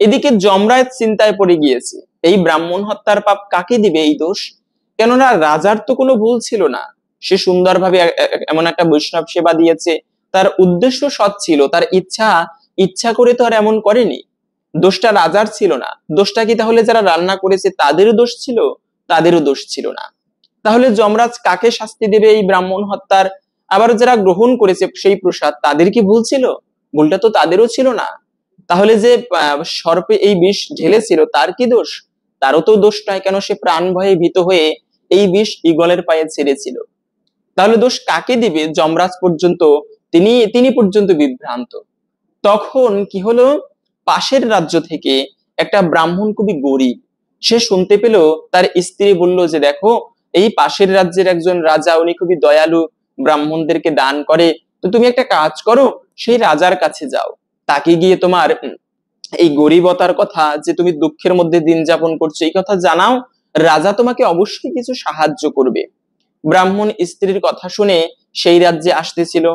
এদিকে যমরাজ চিন্তায় পড়ে গিয়েছে, এই ব্রাহ্মণ হত্যার পাপ কাকে দিবে এই দোষ? কেননা রাজার তো কোনো ভুল ছিল না, সে সুন্দরভাবে এমন একটা বৈষ্ণব সেবা দিয়েছে, তার উদ্দেশ্য সৎ ছিল, তার ইচ্ছা করে তো আর এমন করেনি। দোষটা রাজার ছিল না, দোষটা কি তাহলে যারা রান্না করেছে তাদেরও দোষ ছিল? তাদেরও দোষ ছিল না। তাহলে যমরাজ কাকে শাস্তি দেবে এই ব্রাহ্মণ হত্যার? আবার যারা গ্রহণ করেছে সেই প্রসাদ, তাদের কি ভুল ছিল? ভুলটা তো তাদেরও ছিল না। তাহলে যে সর্পে এই বিষ ঢেলেছিল তার কি দোষ? তারও তো দোষ নয়, কেন সে প্রাণ ভয়ে ভীত হয়ে এই বিষ ঈগলের পায়ে ছেড়েছিল। তাহলে দোষ কাকে দিবে? যমরাজ পর্যন্ত তিনি পর্যন্ত বিভ্রান্ত। তখন কি হলো, পাশের রাজ্য থেকে একটা ব্রাহ্মণ খুবই গরিব, সে শুনতে পেল, তার স্ত্রী বলল যে দেখো, এই পাশের রাজ্যের একজন রাজা, উনি খুবই দয়ালু, ব্রাহ্মণদেরকে দান করে, তো তুমি একটা কাজ করো, সেই রাজার কাছে যাও, তাকে গিয়ে তোমার এই গরিবতার কথা, যে তুমি দুঃখের মধ্যে দিন যাপন করছো, এই কথা জানাও, রাজা তোমাকে অবশ্যই কিছু সাহায্য করবে। ব্রাহ্মণ স্ত্রীর কথা শুনে সেই রাজ্যে আসতেছিল,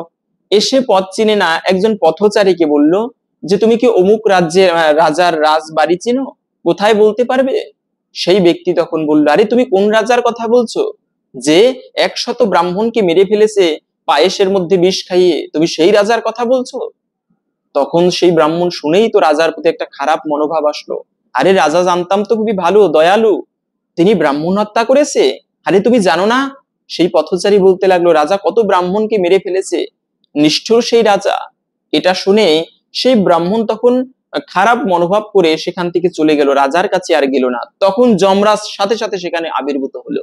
এসে পথ চিনে না একজন পথচারীকে বলল যে তুমি কি অমুক রাজ্যের রাজার রাজবাড়ি চিনো, কোথায় বলতে পারবে? সেই ব্যক্তি তখন বলল, আরে তুমি কোন রাজার কথা বলছো, যে 100 ব্রাহ্মণকে মেরে ফেলেছে পায়েসের মধ্যে বিষ খাইয়ে, তুমি সেই রাজার কথা বলছো? তখন সেই ব্রাহ্মণ শুনেই তো রাজার প্রতি একটা খারাপ মনোভাব আসলো, আরে রাজা জানতাম তো খুবই ভালো দয়ালু, তিনি ব্রাহ্মণ হত্যা করেছে? আরে তুমি জানো না? সেই পথচারী বলতে লাগলো, রাজা কত ব্রাহ্মণকে মেরে ফেলেছে, নিষ্ঠুর সেই রাজা। এটা শুনে সেই ব্রাহ্মণ তখন খারাপ মনোভাব করে সেখান থেকে চলে গেল, রাজার কাছে আর গেল না। তখন যমরাজ সাথে সাথে সেখানে আবির্ভূত হলো,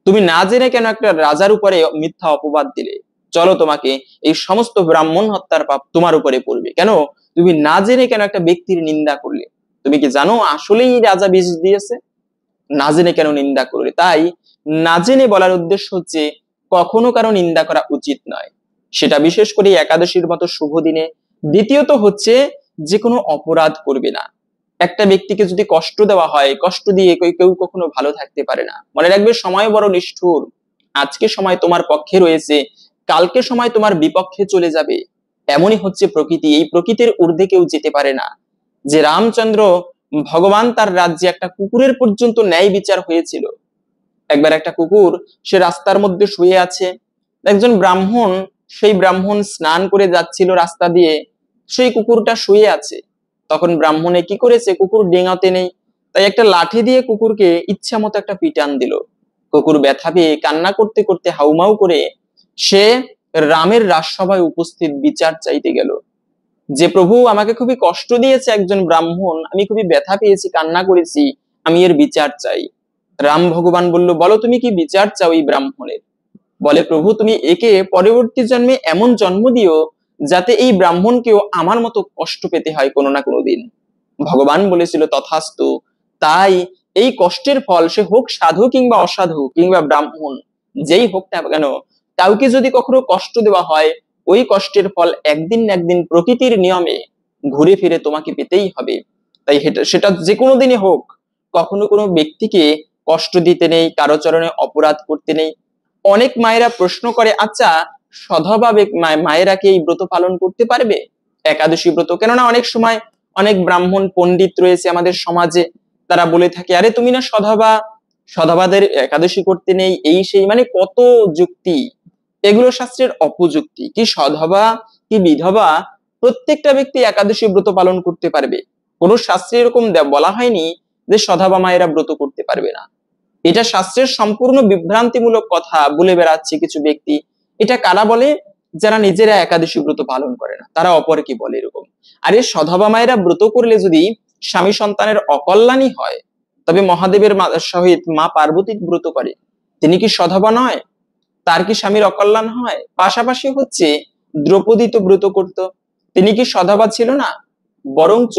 তুমি না জেনে কেন একটা রাজার উপরে মিথ্যা অপবাদ দিলে? চলো, তোমাকে এই সমস্ত ব্রাহ্মণ হত্যার পাপ তোমার উপরে পড়বে। কেন, তুমি না জেনে কেন একটা ব্যক্তির নিন্দা করলে? তুমি কি জানো আসলেই রাজা বিষ দিয়েছে? না জেনে কেন নিন্দা করলে? তাই না জেনে বলার উদ্দেশ্য হচ্ছে, কখনো কারো নিন্দা করা উচিত নয়, সেটা বিশেষ করে একাদশীর মতো শুভ দিনে। দ্বিতীয়ত হচ্ছে, যে কোনো অপরাধ করবে না। একটা ব্যক্তিকে যদি কষ্ট দেওয়া হয়, কষ্ট দিয়ে কেউ কখনো ভালো থাকতে পারে না। মনে রাখবে, সময় বড় নিষ্ঠুর, আজকে সময় তোমার পক্ষে রয়েছে, কালকে সময় তোমার বিপক্ষে চলে যাবে। এমনই হচ্ছে প্রকৃতি, এই প্রকৃতির ঊর্ধ্বে কেউ যেতে পারে না। যে রামচন্দ্র ভগবান, তার রাজ্যে একটা কুকুরের পর্যন্ত ন্যায় বিচার হয়েছিল। একবার একটা কুকুর, সে রাস্তার মধ্যে শুয়ে আছে, একজন ব্রাহ্মণ, সেই ব্রাহ্মণ স্নান করে যাচ্ছিল রাস্তা দিয়ে, সেই কুকুরটা শুয়ে আছে। তখন ব্রাহ্মণে কি করেছে, কুকুর ডেঙাতে নেই, তাই একটা লাঠি দিয়ে কুকুরকে ইচ্ছা মতো একটা পিটান দিল। কুকুর ব্যথা পেয়ে কান্না করতে করতে হাউমাউ করে সে রামের রাজসভায় উপস্থিত বিচার চাইতে গেল, যে প্রভু, আমাকে খুবই কষ্ট দিয়েছে একজন ব্রাহ্মণ, আমি খুবই ব্যথা পেয়েছি, কান্না করেছি, আমি এর বিচার চাই। রাম ভগবান বলল, বলো তুমি কি বিচার চাও এই ব্রাহ্মণের? বলে, প্রভু, তুমি একে পরবর্তী জন্মে এমন জন্ম দিও যাতে এই ব্রাহ্মণকেও আমার মতো কষ্ট পেতে হয় কোনো না কোনো দিন। ভগবান বলেছিল, তথাস্তু। তাই এই কষ্টের ফল, সে হোক সাধু কিংবা অসাধু কিংবা ব্রাহ্মণ, যেই হোক না কেন, কাউকে যদি কখনো কষ্ট দেওয়া হয়, ওই কষ্টের ফল একদিন না একদিন প্রকৃতির নিয়মে ঘুরে ফিরে তোমাকে পেতেই হবে। তাই সেটা যে কোনো দিনে হোক, কখনো কোনো ব্যক্তিকে কষ্ট দিতে নেই, কারো চরণে অপরাধ করতে নেই। অনেক মায়েরা প্রশ্ন করে, আচ্ছা সধবা মায়েরা কি এই ব্রত পালন করতে পারবে, একাদশী ব্রত? কেননা অনেক সময় অনেক ব্রাহ্মণ পণ্ডিত রয়েছে আমাদের সমাজে, তারা বলে থাকে আরে তুমি না সধবা, সধবাদের একাদশী করতে নেই, এই সেই, মানে কত যুক্তি। এগুলো শাস্ত্রের অপযুক্তি। কি সধবা কি বিধবা প্রত্যেকটা ব্যক্তি একাদশী ব্রত পালন করতে পারবে। কোন শাস্ত্রে এরকম বলা হয়নি যে সধবা মায়েরা ব্রত করতে পারবে না। এটা শাস্ত্রের সম্পূর্ণ বিভ্রান্তিমূলক কথা বলে বেড়াচ্ছে কিছু ব্যক্তি। এটা কারা বলে? যারা নিজেরা একাদশী ব্রত পালন করে না, তারা অপরকে বলে এরকম। আরে সধবা মায়েরা ব্রত করলে যদি স্বামী সন্তানের অকল্যাণই হয়, তবে মহাদেবের সহিত মা পার্বতী ব্রত করে, তিনি কি সধবা নয়? তার কি স্বামীর অকল্যাণ হয়? পাশাপাশি হচ্ছে দ্রৌপদী তো ব্রত করত, তিনি কি সধবা ছিল না? বরঞ্চ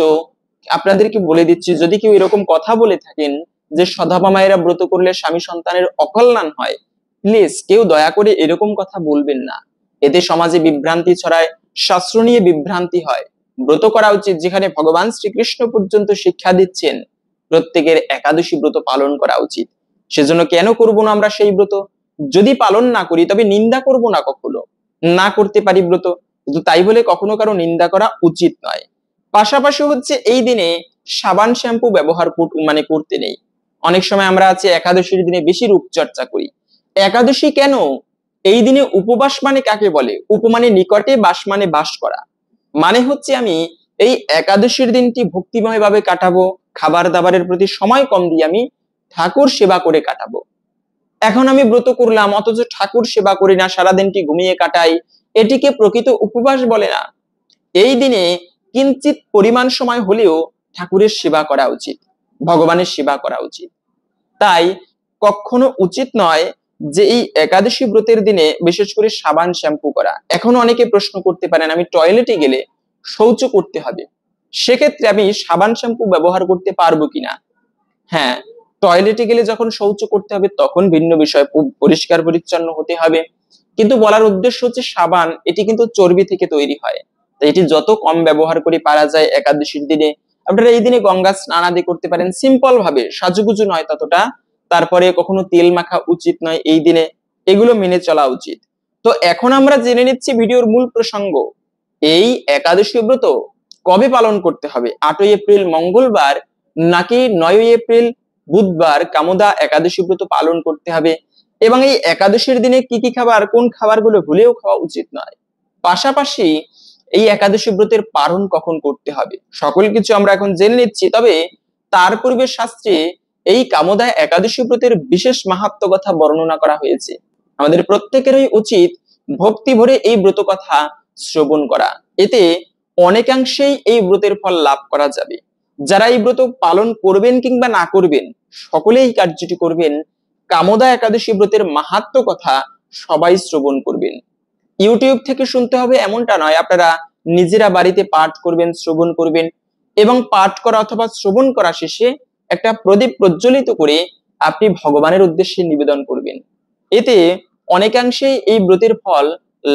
আপনাদেরকে বলে দিচ্ছি, যদি কেউ এরকম কথা বলে থাকেন যে সধবা মায়েরা ব্রত করলে স্বামী সন্তানের অকল্যাণ হয়, প্লিজ কেউ দয়া করে এরকম কথা বলবেন না। এতে সমাজে বিভ্রান্তি ছড়ায়, শাস্ত্র নিয়ে বিভ্রান্তি হয়। ব্রত করা উচিত, যেখানে ভগবান শ্রীকৃষ্ণ পর্যন্ত শিক্ষা দিচ্ছেন প্রত্যেকের একাদশী ব্রত পালন করা উচিত। সেজন্য কেন করব না আমরা সেই ব্রত? যদি পালন না করি তবে নিন্দা করব না, কখনো না করতে পারি ব্রত, কিন্তু তাই বলে কখনো কারো নিন্দা করা উচিত নয়। পাশাপাশি হচ্ছে এই দিনে সাবান শ্যাম্পু ব্যবহার করতে নেই। অনেক সময় আমরা আছে একাদশীর দিনে বেশি রূপচর্চা করি। একাদশী কেন? এই দিনে উপবাস মানে কাকে বলে? উপমানে নিকটে, বাস মানে বাস করা। মানে হচ্ছে আমি এই একাদশীর দিনটি ভক্তিময় ভাবে কাটাবো, খাবার দাবারের প্রতি সময় কম দিয়ে আমি ঠাকুর সেবা করে কাটাবো। এখন আমি ব্রত করলাম অথচ ঠাকুর সেবা করি না, সারাদিনটি ঘুমিয়ে কাটাই, এটিকে প্রকৃত উপবাস বলে না। এই দিনে কিঞ্চিত পরিমাণ সময় হলেও ঠাকুরের সেবা করা উচিত, ভগবানের সেবা করা উচিত। তাই কখনো উচিত নয় যে এই একাদশী ব্রতের দিনে বিশেষ করে সাবান শ্যাম্পু করা। এখন অনেকে প্রশ্ন করতে পারেন, আমি টয়লেটে গেলে শৌচ করতে হবে, সেক্ষেত্রে আমি সাবান শ্যাম্পু ব্যবহার করতে পারবো কিনা? হ্যাঁ, টয়লেটে গেলে যখন শৌচ করতে হবে তখন ভিন্ন বিষয়, পরিষ্কার পরিচ্ছন্ন হতে হবে। কিন্তু বলার উদ্দেশ্য হচ্ছে সাবান এটি কিন্তু চর্বি থেকে তৈরি হয়, তাই এটি যত কম ব্যবহার করে পারা যায় একাদশীর দিনে। আপনারা এই দিনে গঙ্গা স্নান আদি করতে পারেন সিম্পল ভাবে, সাজুগুজু নয় ততটা। তারপরে কখনো তেল মাখা উচিত নয় এই দিনে, এগুলো মেনে চলা উচিত। তো এখন আমরা জেনে নিচ্ছি ভিডিওর মূল প্রসঙ্গ। এই একাদশী ব্রত কবে পালন করতে হবে? 8ই এপ্রিল মঙ্গলবার নাকি 9ই এপ্রিল বুধবার কামদা একাদশী ব্রত পালন করতে হবে? এবং এই একাদশীর দিনে কি কি খাবার, কোন খাবারগুলো ভুলেও খাওয়া উচিত নয়? পাশাপাশি এই একাদশী ব্রতের পালন কখন করতে হবে? সকল কিছু আমরা এখন জেনে নিচ্ছি। তবে তার পূর্বে শাস্ত্রে এই কামদা একাদশী ব্রতের বিশেষ মাহাত্ম্য কথা বর্ণনা করা হয়েছে। আমাদের প্রত্যেকেরই উচিত ভক্তি ভরে এই ব্রত কথা শ্রবণ করা, এতে অনেকাংশেই এই ব্রতের ফল লাভ করা যাবে। যারা এই ব্রত পালন করবেন কিংবা না করবেন, সকলেই এই কার্যটি করবেন। কামদা একাদশী ব্রতের মাহাত্ম্য কথা সবাই শ্রবণ করবেন। ইউটিউব থেকে শুনতে হবে এমনটা নয়, আপনারা নিজেরা বাড়িতে পাঠ করবেন, শ্রবণ করবেন, এবং পাঠ করা অথবা শ্রবণ করা শেষে একটা প্রদীপ প্রজ্বলিত করে আপনি ভগবানের উদ্দেশ্যে নিবেদন করবেন। এতে অনেকাংশেই এই ব্রতের ফল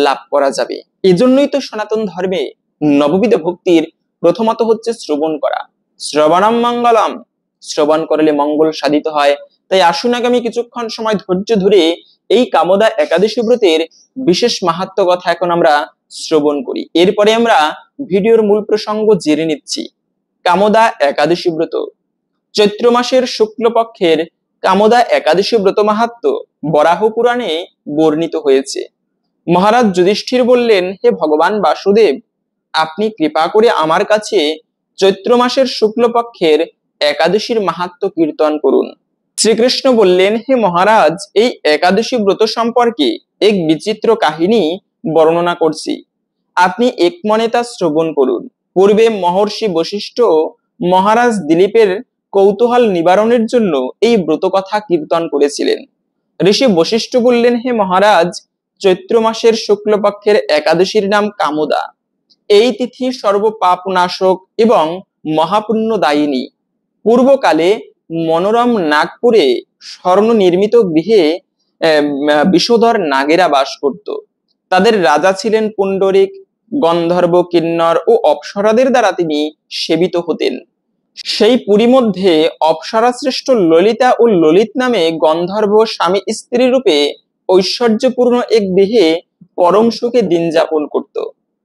লাভ করা যাবে। এজন্যই তো সনাতন ধর্মে নববিধ ভক্তির প্রথমত হচ্ছে শ্রবণ করা। শ্রবণম মঙ্গলম, শ্রবণ করলে মঙ্গল সাধিত হয়। তাই আসুন আগামী কিছুক্ষণ সময় ধৈর্য ধরে এই কামদা একাদশী ব্রতের বিশেষ মাহাত্ম্য কথা এখন আমরা শ্রবণ করি। এরপরে আমরা ভিডিওর মূল প্রসঙ্গ জেনে নিচ্ছি। কামদা একাদশী ব্রত চৈত্র মাসের শুক্লপক্ষের কামদা একাদশী ব্রত মাহাত্ম্য বরাহ পুরাণে বর্ণিত হয়েছে। মহারাজ যুধিষ্ঠির বললেন, হে ভগবান বাসুদেব, আপনি কৃপা করে আমার কাছে চৈত্র মাসের শুক্লপক্ষের একাদশীর মাহাত্ম্য কীর্তন করুন। শ্রীকৃষ্ণ বললেন, হে মহারাজ, এই একাদশী ব্রত সম্পর্কে এক বিচিত্র কাহিনী বর্ণনা করছি, আপনি এক মনে তা শ্রবণ করুন। পূর্বে মহর্ষি বশিষ্ঠ মহারাজ দিলীপের কৌতূহল নিবারণের জন্য এই ব্রত কথা কীর্তন করেছিলেন। ঋষি বশিষ্ঠ বললেন, হে মহারাজ, চৈত্র মাসের শুক্লপক্ষের একাদশীর নাম কামদা। এই তিথি সর্বপাপ নাশক এবং মহাপুণ্যদায়িনী। পূর্বকালে মনোরম নাগপুরে স্বর্ণ নির্মিত গৃহে বিষধর নাগেরা বাস করত। তাদের রাজা ছিলেন পুণ্ডরিক। গন্ধর্ব, কিন্নর ও অপ্সরাদের দ্বারা তিনি সেবিত হতেন। সেই পুরী মধ্যে অপ্সরা শ্রেষ্ঠ ললিতা ও ললিত নামে গন্ধর্ব স্বামী স্ত্রী রূপে ঐশ্বর্যপূর্ণ এক দেহে পরম সুখে দিন যাপন করত।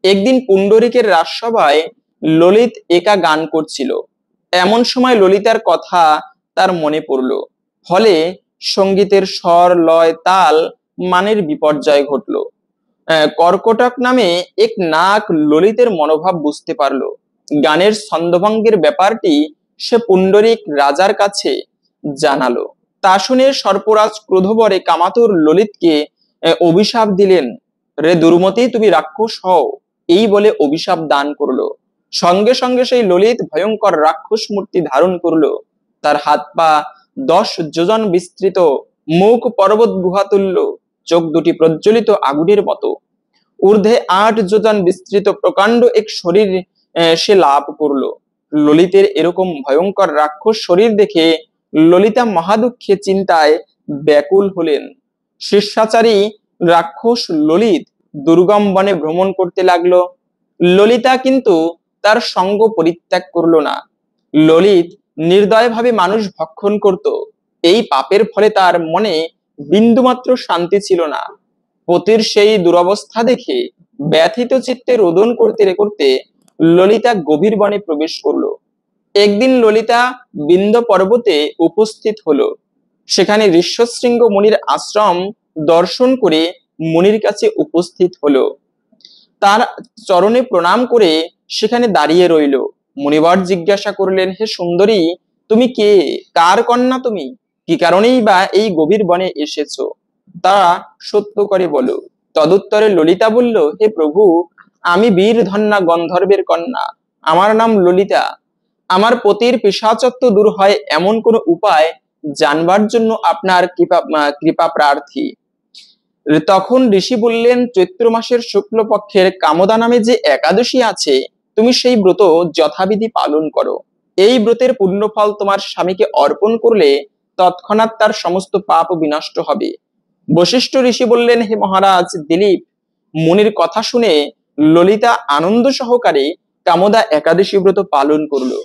একদিন পুণ্ডরীকের রাজসভায় ললিত একা গান করছিল। এমন সময় ললিতার কথা তার মনে পড়ল। ফলে সঙ্গীতের স্বর, লয়, তাল, মানের বিপর্যয় ঘটল। কর্কটক নামে এক নাক ললিতের মনোভাব বুঝতে পারল। গানের ছন্দভঙ্গের ব্যাপারটি সে পুণ্ডরীক রাজার কাছে জানালো। তা শুনে সর্পরাজ ক্রোধভরে কামাতুর ললিতকে অভিশাপ দিলেন। রে দুর্মতি, তুমি রাক্ষস হও, এই বলে অভিশাপ দান করলো। সঙ্গে সঙ্গে সেই ললিত ভয়ঙ্কর রাক্ষস মূর্তি ধারণ করলো। তার হাত পা 10 যোজন বিস্তৃত, মুখ পর্বত গুহা তুল্য, চোখ দুটি প্রজ্বলিত আগুনের মতো, ঊর্ধ্বে 8 যোজন বিস্তৃত প্রকাণ্ড এক শরীর সে লাভ করলো। ললিতের এরকম ভয়ঙ্কর রাক্ষস শরীর দেখে ললিতা মহাদুঃখে চিন্তায় ব্যাকুল হলেন। শিষ্যাচারী রাক্ষস ললিত দুর্গম বনে ভ্রমণ করতে লাগলো। ললিতা কিন্তু তার সঙ্গ পরিত্যাগ করলো না। ললিত নির্দয়ভাবে মানুষ ভক্ষণ করত। এই পাপের ফলে তার মনে বিন্দুমাত্র শান্তি ছিল না। পতির সেই দুরবস্থা দেখে ব্যথিত চিত্তে রোদন করতে করতে ললিতা গভীর বনে প্রবেশ করলো। একদিন ললিতা বিন্ধ্য পর্বতে উপস্থিত হলো। সেখানে ঋষ্যশৃঙ্গ মুনির আশ্রম দর্শন করে মুনির কাছে উপস্থিত হলো। তার চরণে প্রণাম করে সেখানে দাঁড়িয়ে রইল। মুনিবর জিজ্ঞাসা করলেন, হে সুন্দরী, তুমি কে? কার কন্যা তুমি? কি কারণেই বা এই গভীর বনে এসেছো? তা সত্য করে বলো। তদুত্তরে ললিতা বলল, হে প্রভু, আমি বীর ধন্যা গন্ধর্বের কন্যা। আমার নাম ললিতা। আমার পতির পিশাচত্ব দূর হয় এমন কোন উপায় জানবার জন্য আপনার কৃপা প্রার্থী। তখন ঋষি বললেন, চৈত্র মাসের শুক্লপক্ষের কামদা নামে যে একাদশী আছে, তুমি সেই ব্রত যথাবিধি পালন করো। এই ব্রতের পুণ্যফল তোমার স্বামীকে অর্পণ করলে তৎক্ষণাৎ তার সমস্ত পাপ বিনষ্ট হবে। বশিষ্ঠ ঋষি বললেন, হে মহারাজ দিলীপ, মুনির কথা শুনে ললিতা আনন্দ সহকারে কামদা একাদশী ব্রত পালন করলো।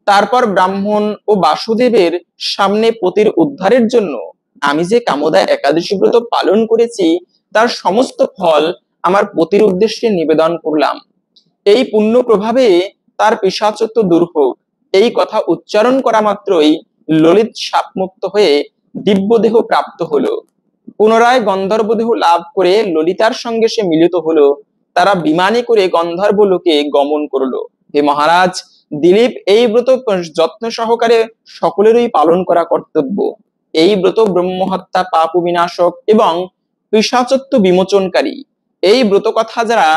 তারপর ব্রাহ্মণ ও বাসুদেবের সামনে পতির উদ্ধারের জন্য আমি যে কামদা একাদশী ব্রত পালন করেছি তার সমস্ত ফল আমার পতির উদ্দেশ্যে নিবেদন করলাম। এই পুণ্য প্রভাবে তার পিশাচত্ব দূর হোক। এই কথা উচ্চারণ করা মাত্রই ললিত শাপমুক্ত হয়ে দিব্যদেহ প্রাপ্ত হলো। পুনরায় গন্ধর্ব দেহ লাভ করে ললিতার সঙ্গে সে মিলিত হলো। তারা বিমানে করে গন্ধর্ব লোকে গমন করলো। হে মহারাজ দিলীপ, এই ব্রত যত্ন সহকারে সকলেরই পালন করা কর্তব্য। এই ব্রত ব্রহ্মহত্যা, পাপ বিনাশক এবং পিশাচত্ব বিমোচনকারী। এই ব্রত কথা যারা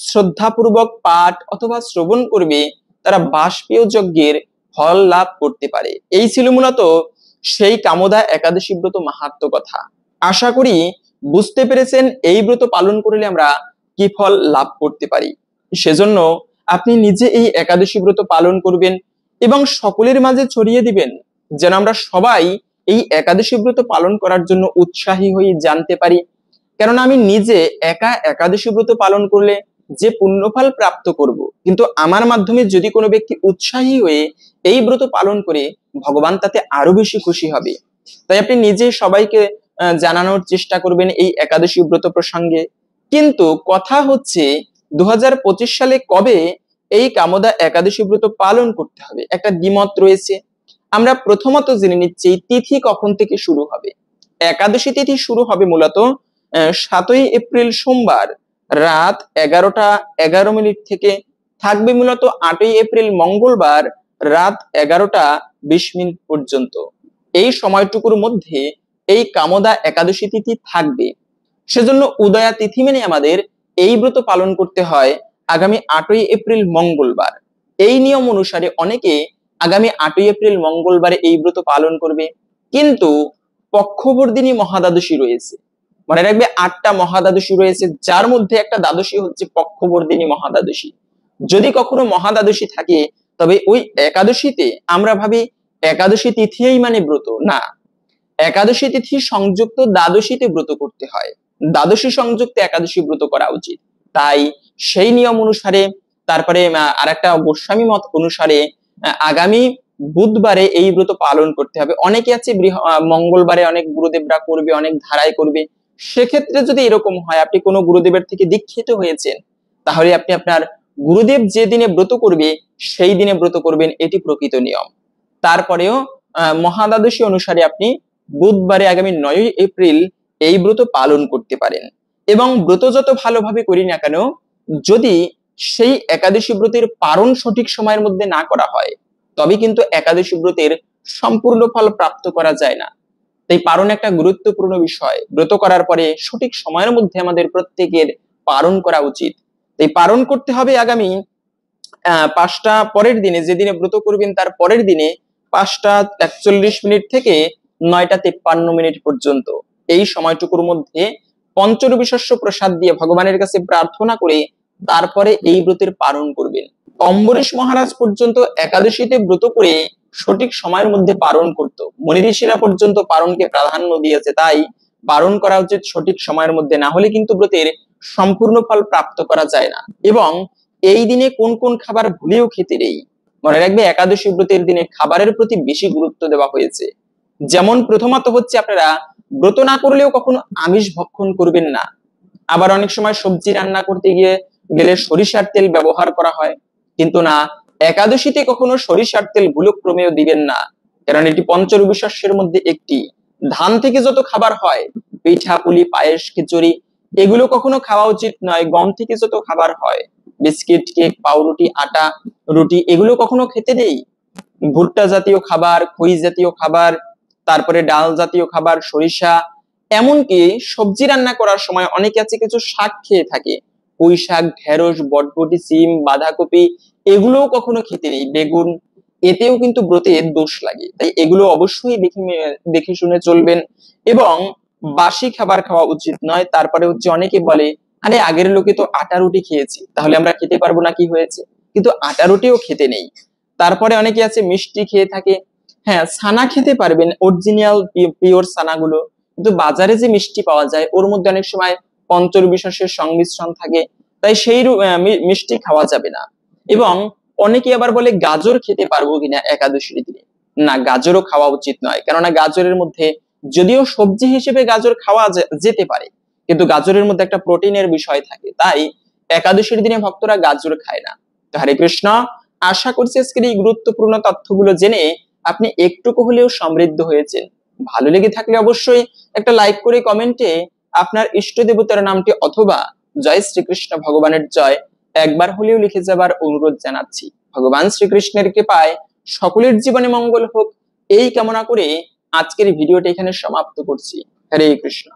শ্রদ্ধাপূর্বক পাঠ অথবা শ্রবণ করবে তারা বাষ্পীয় যজ্ঞের ফল লাভ করতে পারে। এই ছিল মূলত সেই কামদা একাদশী ব্রত মাহাত্ম্য কথা। আশা করি বুঝতে পেরেছেন এই ব্রত পালন করলে আমরা কি ফল লাভ করতে পারি। সেজন্য আপনি নিজে এই একাদশী ব্রত পালন করবেন এবং সকলের মাঝে ছড়িয়ে দিবেন, যেন আমরা সবাই এই একাদশী ব্রত পালন করার জন্য উৎসাহী হয়ে জানতে পারি। কেননা আমি নিজে একা একাদশী ব্রত পালন করলে যে পুণ্যফল প্রাপ্ত করব, কিন্তু আমার মাধ্যমে যদি কোনো ব্যক্তি উৎসাহী হয়ে এই ব্রত পালন করে, ভগবান তাতে আরো বেশি খুশি হবে। তাই আপনি নিজে সবাইকে জানানোর চেষ্টা করবেন এই একাদশী ব্রত প্রসঙ্গে। কিন্তু কথা হচ্ছে 2025 সালে কবে এই কামদা একাদশী ব্রত পালন করতে হবে, একটা দ্বিমত রয়েছে। আমরা প্রথমত জেনে নিচ্ছি তিথি কখন থেকে শুরু হবে। একাদশী তিথি শুরু হবে মূলত 7ই এপ্রিল সোমবার রাত 11:11 থেকে, থাকবে মূলত 8ই এপ্রিল মঙ্গলবার রাত 11:20 পর্যন্ত। এই সময়টুকুর মধ্যে এই কামদা একাদশী তিথি থাকবে। সেজন্য উদয়া তিথি মেনে আমাদের এই ব্রত পালন করতে হয় আগামী 8ই এপ্রিল মঙ্গলবার। এই নিয়ম অনুসারে অনেকে আগামী 8ই এপ্রিল মঙ্গলবারে এই ব্রত পালন করবে, কিন্তু পক্ষবর্ধিনী মহাদ্বাদশী রয়েছে। মনে রাখবে 8টা মহাদ্বাদশী রয়েছে, যার মধ্যে একটা দ্বাদশী হচ্ছে পক্ষবর্ধিনী মহাদ্বাদশী। যদি কখনো মহাদ্বাদশী থাকে তবে ওই একাদশীতে আমরা ভাবি একাদশী তিথিই মানে ব্রত না, একাদশী তিথি সংযুক্ত দ্বাদশীতে ব্রত করতে হয়, দ্বাদশী সংযুক্ত একাদশী ব্রত করা উচিত। তাই সেই নিয়ম অনুসারে তারপরে আরেকটা গোস্বামী মত অনুসারে আগামী বুধবারে এই ব্রত পালন করতে হবে। অনেকে আছে মঙ্গলবারে অনেক গুরুদেবরা করবে, অনেক ধারায় করবে, সেক্ষেত্রে যদি এরকম হয় আপনি কোনো গুরুদেবের থেকে দীক্ষিত হয়েছেন, তাহলে আপনি আপনার গুরুদেব যে দিনে ব্রত করবে সেই দিনে ব্রত করবেন, এটি প্রকৃত নিয়ম। তারপরেও মহাদ্বাদশী অনুসারে আপনি বুধবারে আগামী 9ই এপ্রিল এই ব্রত পালন করতে পারেন। এবং ব্রত যত ভালোভাবে করি না কেন, যদি সেই একাদশী ব্রতের পারণ সঠিক সময়ের মধ্যে না করা হয়, তবে কিন্তু একাদশী ব্রতের সম্পূর্ণ ফল প্রাপ্ত করা যায় না। তাই পারণ একটা গুরুত্বপূর্ণ বিষয়। ব্রত করার পরে সঠিক সময়ের মধ্যে আমাদের প্রত্যেকের পারণ করা উচিত। তাই পারণ করতে হবে আগামী 5টা পরের দিনে, যেদিনে ব্রত করবেন তার পরের দিনে 5টা 41 মিনিট থেকে 9টা 53 মিনিট পর্যন্ত। এই সময়টুকুর মধ্যে পঞ্চরবি শস্য প্রসাদ দিয়ে ভগবানের কাছে প্রার্থনা করে তারপরে এই ব্রতের পালন করবেন। অম্বরীশ মহারাজ পর্যন্ত একাদশীতে ব্রত করে সঠিক সময়ের মধ্যে পালন করত। মুনি ঋষিরা পর্যন্ত পালনকে প্রাধান্য দিয়েছে। তাই পালন করা উচিত সঠিক সময়ের মধ্যে, না হলে কিন্তু ব্রতের সম্পূর্ণ ফল প্রাপ্ত করা যায় না। এবং এই দিনে কোন কোন খাবার ভুলেও খেতে নেই। মনে রাখবে, একাদশী ব্রতের দিনে খাবারের প্রতি বেশি গুরুত্ব দেওয়া হয়েছে। যেমন প্রথমত হচ্ছে, আপনারা ব্রত না করলেও কখনো আমিষ ভক্ষণ করবেন না। আবার অনেক সময় সবজি রান্না করতে গেলে সরিষার তেল ব্যবহার করা হয়, কিন্তু না, একাদশীতে কখনো সরিষার তেল ভুলক্রমেও দিবেন না, কারণ এটি পঞ্চরবি শস্যের মধ্যে একটি। ধান থেকে যত খাবার হয়, পিঠা পুলি পায়েস খিচুড়ি, এগুলো কখনো খাওয়া উচিত নয়। গম থেকে যত খাবার হয়, বিস্কিট কেক পাউরুটি আটা রুটি, এগুলো কখনো খেতে নেই। ভুট্টা জাতীয় খাবার, খই জাতীয় খাবার, তারপরে ডাল জাতীয় খাবার, সরিষা, এমনকি সবজি রান্না করার সময় অনেকে আছে কিছু শাক খেয়ে থাকে, পুঁই শাক, ঢেঁড়স, বটবটি, সিম, বাঁধাকপি, এগুলোও কখনো খেতে নেই। বেগুন, এতেও কিন্তু ব্রতে দোষ লাগে। তাই এগুলো অবশ্যই দেখে শুনে চলবেন। এবং বাসি খাবার খাওয়া উচিত নয়। তারপরে হচ্ছে, অনেকে বলে আরে আগের লোকে তো আটা রুটি খেয়েছি, তাহলে আমরা খেতে পারবো না, কি হয়েছে? কিন্তু আটা রুটিও খেতে নেই। তারপরে অনেকে আছে মিষ্টি খেয়ে থাকে। হ্যাঁ, ছানা খেতে পারবেন, অরিজিনাল পিওর ছানাগুলো, কিন্তু বাজারে যে মিষ্টি পাওয়া যায় ওর মধ্যে অনেক সময় পঞ্চরবি শস্যের সংমিশ্রণ থাকে, তাই সেই মিষ্টি খাওয়া যাবে না। এবং অনেকে আবার বলে গাজর খেতে পারবো কিনা একাদশীর দিনে। না, গাজরও খাওয়া উচিত নয়, কেননা গাজরের মধ্যে, যদিও সবজি হিসেবে গাজর খাওয়া যেতে পারে, কিন্তু গাজরের মধ্যে একটা প্রোটিনের বিষয় থাকে, তাই একাদশীর দিনে ভক্তরা গাজর খায় না। তো হরে কৃষ্ণ, আশা করছি আজকের এই গুরুত্বপূর্ণ তথ্যগুলো জেনে আপনি একটুকু হলেও সমৃদ্ধ হয়েছেন। ভালো লেগে থাকলে অবশ্যই একটা লাইক করে কমেন্টে আপনার ইষ্ট দেবতার নামটি অথবা জয় শ্রীকৃষ্ণ ভগবানের জয় একবার হলেও লিখে যাবার অনুরোধ জানাচ্ছি। ভগবান শ্রীকৃষ্ণের কৃপায় সকলের জীবনে মঙ্গল হোক, এই কামনা করে আজকের ভিডিওটা এখানে সমাপ্ত করছি। হরে কৃষ্ণ।